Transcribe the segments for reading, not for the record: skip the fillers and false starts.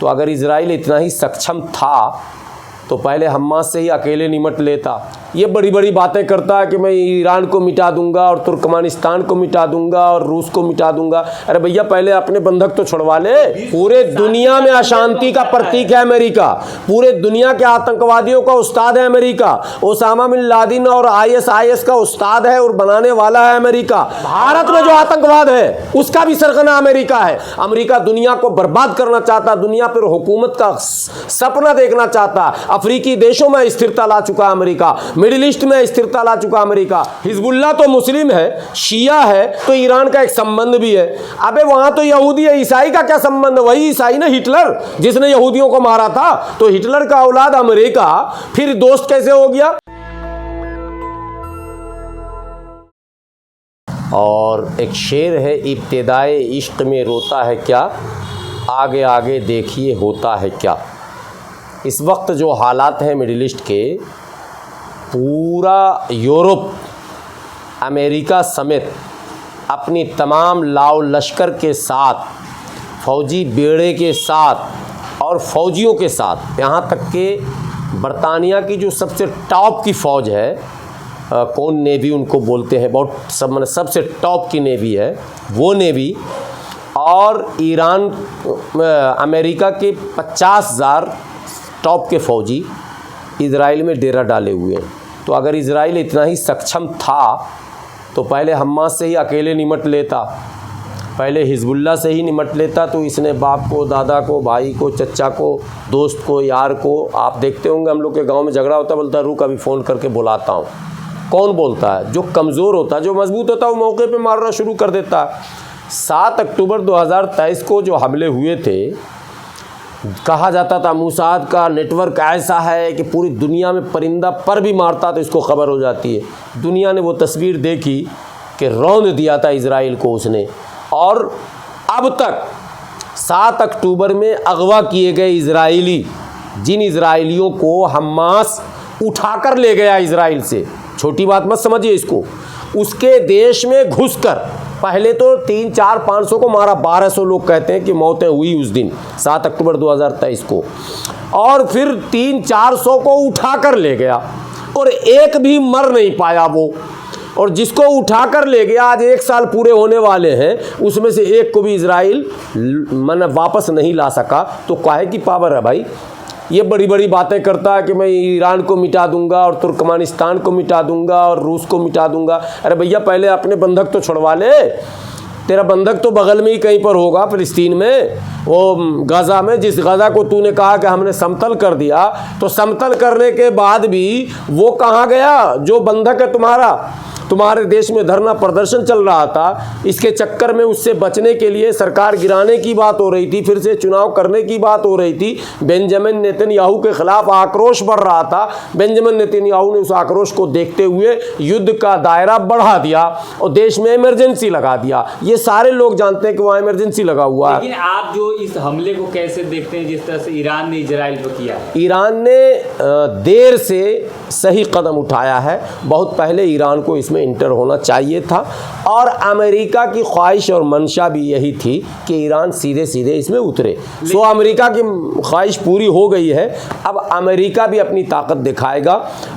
तो अगर इजराइल इतना ही सक्षम था तो पहले हमास से ही अकेले निमट लेता। ये बड़ी बड़ी बातें करता है कि मैं ईरान को मिटा दूंगा और तुर्कमानिस्तान को मिटा दूंगा और रूस को मिटा दूंगा। अरे भैया पहले अपने बंधक तो छुड़वा ले। पूरे दुनिया में अशांति का प्रतीक है अमेरिका, पूरे दुनिया के आतंकवादियों का उस्ताद है अमेरिका। ओसामा बिन लादेन और ISIS का उस्ताद है और बनाने वाला है अमेरिका। भारत में जो आतंकवाद है उसका भी सरगना अमेरिका है। अमेरिका दुनिया को बर्बाद करना चाहता, दुनिया पर हुकूमत का सपना देखना चाहता। अफ्रीकी देशों में स्थिरता ला चुका अमेरिका, मिडिल ईस्ट में स्थिरता ला चुका अमेरिका। हिजबुल्लाह तो मुस्लिम है, शिया है, तो ईरान का एक संबंध भी है। अबे वहां तो यहूदी है, ईसाई का क्या संबंध? वही ईसाई ना हिटलर, जिसने यहूदियों को मारा था। तो हिटलर का औलाद अमेरिका फिर दोस्त कैसे हो गया? और एक शेर है, इब्तिदाए इश्क में रोता है क्या, आगे आगे देखिए होता है क्या। इस वक्त जो हालात हैं मिडिल ईस्ट के, पूरा यूरोप अमेरिका समेत अपनी तमाम लाव लश्कर के साथ, फौजी बेड़े के साथ और फौजियों के साथ, यहाँ तक कि बरतानिया की जो सबसे टॉप की फ़ौज है, कौन नेवी उनको बोलते हैं, बहुत सबसे टॉप की नेवी है वो नेवी, और ईरान अमेरिका के 50,000 टॉप के फ़ौजी इजराइल में डेरा डाले हुए हैं। तो अगर इजराइल इतना ही सक्षम था तो पहले हमास से ही अकेले निमट लेता, पहले हिजबुल्लाह से ही निमट लेता। तो इसने बाप को, दादा को, भाई को, चचा को, दोस्त को, यार को, आप देखते होंगे हम लोग के गांव में झगड़ा होता, बोलता रुक अभी फ़ोन करके बुलाता हूँ। कौन बोलता है? जो कमज़ोर होता है, जो मजबूत होता है, वो मौके पे मारना शुरू कर देता है। 7 अक्टूबर 2023 को जो हमले हुए थे, कहा जाता था मोसाद का नेटवर्क ऐसा है कि पूरी दुनिया में परिंदा पर भी मारता तो इसको खबर हो जाती है। दुनिया ने वो तस्वीर देखी कि रौंद दिया था इजराइल को उसने। और अब तक 7 अक्टूबर में अगवा किए गए इजराइली, जिन इजराइलियों को हमास उठाकर ले गया इजराइल से, छोटी बात मत समझिए इसको, उसके देश में घुसकर पहले तो 3, 4, 500 को मारा, 1200 लोग कहते हैं कि मौतें हुई उस दिन 7 अक्टूबर 2023 को, और फिर 300-400 को उठाकर ले गया और एक भी मर नहीं पाया वो। और जिसको उठाकर ले गया, आज 1 साल पूरे होने वाले हैं, उसमें से एक को भी इजराइल वापस नहीं ला सका। तो काहे की पावर है भाई? ये बड़ी बड़ी बातें करता है कि मैं ईरान को मिटा दूंगा और तुर्कमानिस्तान को मिटा दूंगा और रूस को मिटा दूंगा। अरे भैया पहले अपने बंधक तो छुड़वा ले। तेरा बंधक तो बगल में ही कहीं पर होगा, फिलिस्तीन में, वो गाज़ा में। जिस गाज़ा को तूने कहा कि हमने समतल कर दिया, तो समतल करने के बाद भी वो कहाँ गया जो बंधक है तुम्हारा? तुम्हारे देश में धरना प्रदर्शन चल रहा था, इसके चक्कर में उससे बचने के लिए सरकार गिराने की बात हो रही थी, फिर से चुनाव करने की बात हो रही थी। बेंजामिन नेतन्याहू के खिलाफ आक्रोश बढ़ रहा था। बेंजामिन नेतन्याहू ने उस आक्रोश को देखते हुए युद्ध का दायरा बढ़ा दिया और देश में इमरजेंसी लगा दिया। ये सारे लोग जानते हैं कि वहाँ इमरजेंसी लगा हुआ है। लेकिन आप जो इस हमले को कैसे देखते हैं जिस तरह से ईरान ने इजराइल पर किया? ईरान ने देर से सही कदम उठाया है। बहुत पहले ईरान को इसमें इंटर होना चाहिए था, और अमेरिका की ख्वाहिश और मंशा भी यही थी कि ईरान सीधे सीधे इसमें उतरे। सो अमेरिका की ख्वाहिश पूरी हो गई है। अब अमेरिका भी अपनी ताकत दिखाएगा,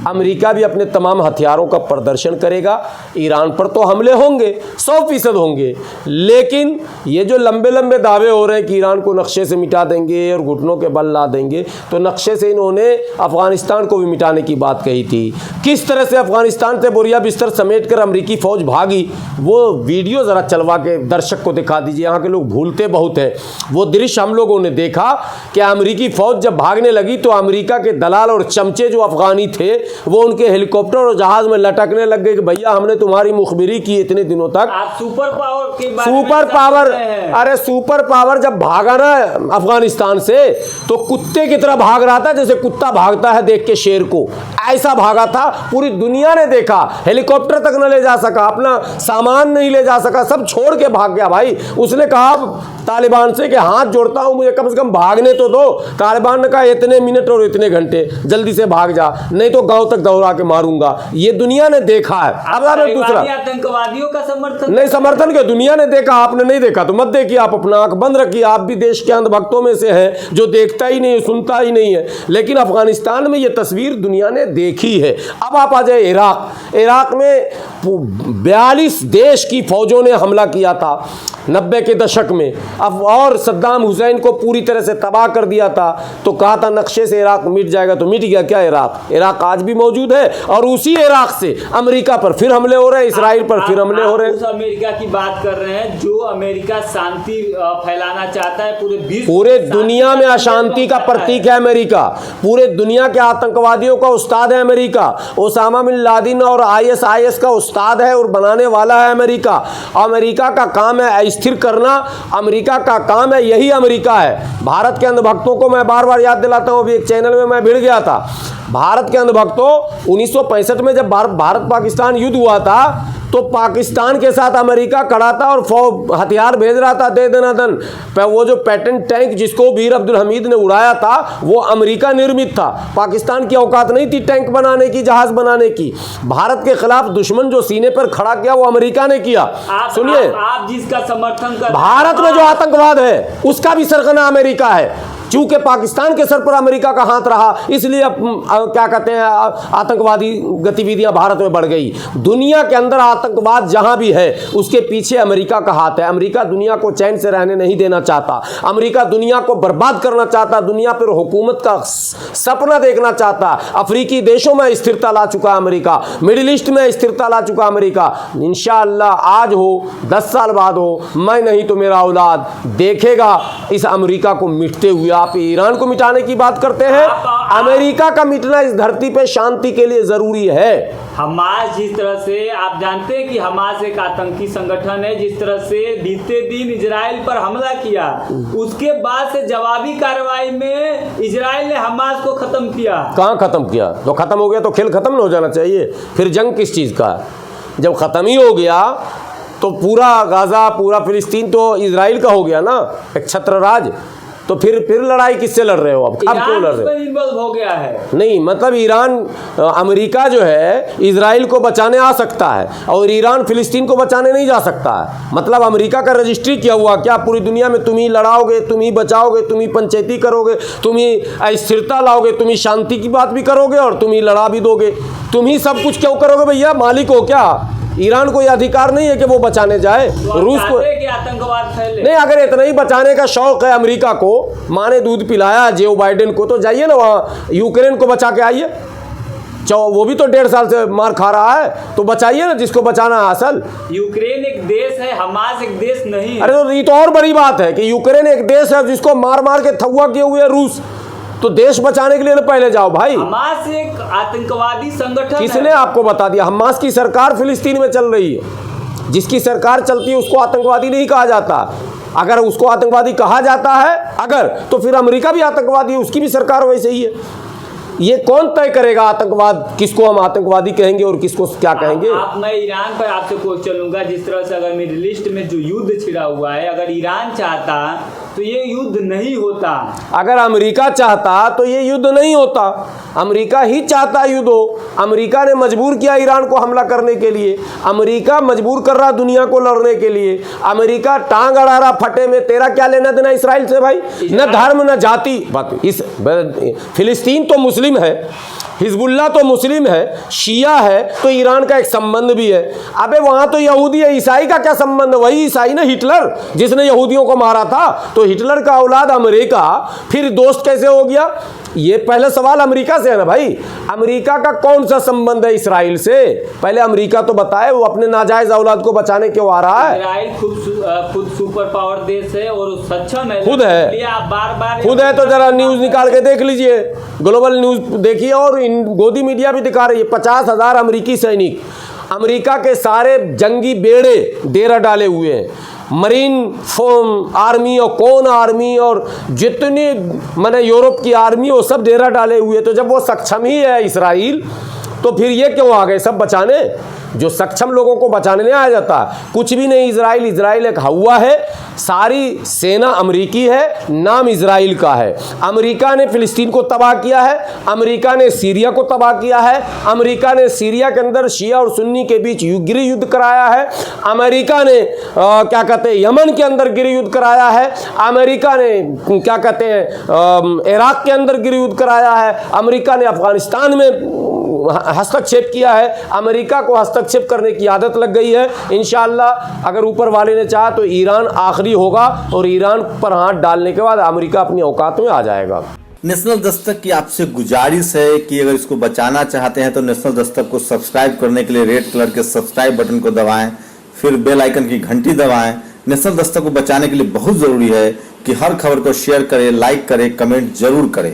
अमेरिका भी अपने तमाम हथियारों का प्रदर्शन करेगा। ईरान पर तो हमले होंगे, 100% होंगे, लेकिन ये जो लंबे लंबे दावे हो रहे हैं कि ईरान को नक्शे से मिटा देंगे और घुटनों के बल ला देंगे, तो नक्शे से इन्होंने अफगानिस्तान को भी मिटाने की बात कही थी। किस तरह से अफगानिस्तान से बोरिया बिस्तर समेट कर अमेरिकी फौज भागी, वो वीडियो ज़रा चलवा के दर्शक को दिखा दीजिए। यहाँ के लोग भूलते बहुत हैं। वो दृश्य हम लोगों ने देखा कि अमेरिकी फौज जब भागने लगी तो अमेरिका के दलाल और चमचे जो अफगानी थे, वो उनके हेलीकॉप्टर और जहाज में लटकने लग गए कि भैया हमने तुम्हारी मुखबिरी की इतने दिनों तक। आप सुपर पावर के बारे में सुपर पावर, अरे सुपर पावर जब भागा ना अफगानिस्तान से, तो कुत्ते की तरह भाग रहा था, जैसे कुत्ता भागता है देख के शेर को। ऐसा भागा था, पूरी दुनिया ने देखा, हेलीकॉप्टर तक न ले जा सका, अपना सामान नहीं ले जा सका, सब छोड़ के भाग गया भाई। उसने कहा तालिबान से कि हाथ जोड़ता हूं, मुझे कम से कम भागने तो दो। तालिबान ने कहा इतने मिनट और इतने घंटे, जल्दी से भाग जा, नहीं तो गांव तक दौड़ा के मारूंगा। ये दुनिया ने देखा है। अब दूसरा, आतंकवादियों का समर्थन नहीं, समर्थन के दुनिया ने देखा, आपने नहीं देखा तो मत देखिए, आप अपना आंख बंद रखिए। आप भी देश के अंधभक्तों में से हैं जो देखता ही नहीं, सुनता ही नहीं है। लेकिन अफगानिस्तान में ये तस्वीर दुनिया ने देखी है। अब आप आ जाए इराक। इराक में 42 देश की फौजों ने हमला किया था 90 के दशक में। अब और सद्दाम हुसैन को पूरी तरह से तबाह कर दिया था, तो कहा था नक्शे से इराक मिट जाएगा, तो मिट गया क्या इराक? इराक आज भी मौजूद है। और उसी इराक से अमेरिका पर फिर हमले हो रहे हैं, इसराइल पर फिर हमले हो रहे हैं। उस अमेरिका की बात कर रहे हैं जो अमेरिका शांति फैलाना चाहता है पूरे दुनिया में। अशांति का प्रतीक है अमेरिका। पूरे दुनिया के आतंकवादियों का उस्ताद है अमेरिका। ओसामा बिन लादेन और ISIS का उस्ताद है और बनाने वाला है अमेरिका। अमेरिका का काम है स्थिर करना, अमेरिका का काम है, यही अमेरिका है। भारत के अंधभक्तों को मैं बार बार याद दिलाता हूं, अभी एक चैनल में मैं भिड़ गया था। भारत के अंधभक्तों, 1965 में जब भारत पाकिस्तान युद्ध हुआ था, तो पाकिस्तान के साथ अमेरिका खड़ा था और हथियार भेज रहा था दे देना दन। वो जो पैटर्न टैंक जिसको वीर अब्दुल हमीद ने उड़ाया था, वो अमेरिका निर्मित था। पाकिस्तान की औकात नहीं थी टैंक बनाने की, जहाज बनाने की। भारत के खिलाफ दुश्मन जो सीने पर खड़ा किया वो अमेरिका ने किया। सुनिए, आप जिसका समर्थन कर, भारत में जो आतंकवाद है उसका भी सरगना अमेरिका है। चूंकि पाकिस्तान के सर पर अमेरिका का हाथ रहा, इसलिए अब क्या कहते हैं, आतंकवादी गतिविधियां भारत में बढ़ गई। दुनिया के अंदर आतंकवाद जहां भी है उसके पीछे अमेरिका का हाथ है। अमेरिका दुनिया को चैन से रहने नहीं देना चाहता। अमेरिका दुनिया को बर्बाद करना चाहता, दुनिया पर हुकूमत का सपना देखना चाहता। अफ्रीकी देशों में स्थिरता ला चुका अमेरिका, मिडिल ईस्ट में स्थिरता ला चुका अमेरिका। इंशाअल्लाह आज हो 10 साल बाद हो, मैं नहीं तो मेरा औलाद देखेगा इस अमेरिका को मिटते हुए। आप ईरान को मिटाने की बात करते हैं, अमेरिका का मिटना इस धरती पे शांति के लिए जरूरी है। हमास जिस तरह से, आप जानते हैं कि हमास एक आतंकी संगठन है, जिस तरह से बीते दिन इजराइल पर हमला किया, उसके बाद से जवाबी कार्रवाई में इजराइल ने हमास को खत्म किया। कहां खत्म किया? तो खत्म हो गया तो खेल खत्म न हो जाना चाहिए? फिर जंग किस चीज का? जब खत्म ही हो गया तो पूरा गाजा, पूरा फिलिस्तीन तो इजराइल का हो गया ना, एक छत्र राज। तो फिर लड़ाई किससे लड़ रहे हो? अब क्यों लड़ रहे हो? इन्वॉल्व हो गया है। नहीं, मतलब ईरान, अमेरिका जो है इजराइल को बचाने आ सकता है और ईरान फिलिस्तीन को बचाने नहीं जा सकता है। मतलब अमेरिका का रजिस्ट्री किया हुआ क्या पूरी दुनिया में? तुम ही लड़ाओगे, तुम ही बचाओगे, तुम ही पंचायती करोगे, तुम ही स्थिरता लाओगे, तुम ही शांति की बात भी करोगे और तुम ही लड़ा भी दोगे। तुम ही सब कुछ क्यों करोगे भैया? मालिक हो क्या? ईरान को यह अधिकार नहीं है कि वो बचाने जाए रूस को। आतंकवाद फैले नहीं, अगर इतना ही बचाने का शौक है अमेरिका को, माँ ने दूध पिलाया जो बाइडेन को, तो जाइए ना वहाँ यूक्रेन को बचा के आइए। वो भी तो 1.5 साल से मार खा रहा है, तो बचाइए ना जिसको बचाना है। असल यूक्रेन एक देश है, हमास एक देश नहीं है। अरे तो ये तो और बड़ी बात है कि यूक्रेन एक देश है जिसको मार मार के थवा किए हुए रूस। तो देश बचाने के लिए ना पहले जाओ भाई। हमास एक आतंकवादी संगठन है। किसने आपको बता दिया? हमास की सरकार फिलिस्तीन में चल रही है। जिसकी सरकार चलती है उसको आतंकवादी नहीं कहा जाता। अगर उसको आतंकवादी कहा जाता है अगर, तो फिर अमेरिका भी आतंकवादी है, उसकी भी सरकार वैसे ही है। ये कौन तय करेगा आतंकवाद, किसको हम आतंकवादी कहेंगे और किसको क्या कहेंगे? मैं ईरान पर आपसे क्वेश्चन लूंगा। जिस तरह से अगर मिडिल ईस्ट में जो युद्ध छिड़ा हुआ है, अगर ईरान चाहता तो ये युद्ध नहीं होता। अगर अमेरिका चाहता तो ये युद्ध नहीं होता। अमेरिका ही चाहता युद्ध हो। अमेरिका ने मजबूर किया ईरान को हमला करने के लिए। अमेरिका मजबूर कर रहा दुनिया को लड़ने के लिए। अमेरिका टांग अड़ा रहा फटे में। तेरा क्या लेना देना इसराइल से भाई? न धर्म न जाति। इस फिलिस्तीन तो मुस्लिम है, हिजबुल्ला तो मुस्लिम है, शिया है, तो ईरान का एक संबंध भी है। अबे वहां तो यहूदी है, ईसाई का क्या संबंध? वही ईसाई ना हिटलर, जिसने यहूदियों को मारा था। तो हिटलर का औलाद अमेरिका फिर दोस्त कैसे हो गया? ये पहले सवाल अमेरिका से है ना भाई। अमेरिका का कौन सा संबंध है इसराइल से? पहले अमेरिका तो बताए वो अपने नाजायज औलाद को बचाने क्यों आ रहा है। इसराइल खुद सुपर पावर देश है और सक्षम है, खुद है, आप बार खुद है। तो जरा न्यूज निकाल के देख लीजिए, ग्लोबल न्यूज देखिए, और गोदी मीडिया भी दिखा रही है। 50,000 अमेरिकी सैनिक, अमेरिका के सारे जंगी बेड़े डेरा डाले हुए हैं। मरीन फोम आर्मी और कौन आर्मी और जितनी मैंने यूरोप की आर्मी वो सब डेरा डाले हुए। तो जब वो सक्षम ही है इसराइल, तो फिर ये क्यों आ गए सब बचाने? जो सक्षम लोगों को बचाने नहीं आ जाता। कुछ भी नहीं, इजराइल एक हवा है, सारी सेना अमेरिकी है, नाम इजराइल का है। अमेरिका ने फिलिस्तीन को तबाह किया है, अमेरिका ने सीरिया को तबाह किया है, अमेरिका ने सीरिया के अंदर शिया और सुन्नी के बीच गृह युद्ध कराया है, अमेरिका ने क्या कहते हैं यमन के अंदर गृह युद्ध कराया है, अमेरिका ने क्या कहते हैं इराक के अंदर गृह युद्ध कराया है, अमेरिका ने अफगानिस्तान में हस्तक्षेप किया है। अमेरिका को हस्तक्षेप करने की आदत लग गई है। इंशाअल्लाह अगर ऊपर वाले ने चाहा तो ईरान आखिरी होगा और ईरान पर हाथ डालने के बाद अमेरिका अपनी औकात में आ जाएगा। नेशनल दस्तक की आपसे गुजारिश है कि अगर इसको बचाना चाहते हैं तो नेशनल दस्तक को सब्सक्राइब करने के लिए रेड कलर के सब्सक्राइब बटन को दबाएं, फिर बेल आइकन की घंटी दबाएं। नेशनल दस्तक को बचाने के लिए बहुत जरूरी है कि हर खबर को शेयर करें, लाइक करें, कमेंट जरूर करें।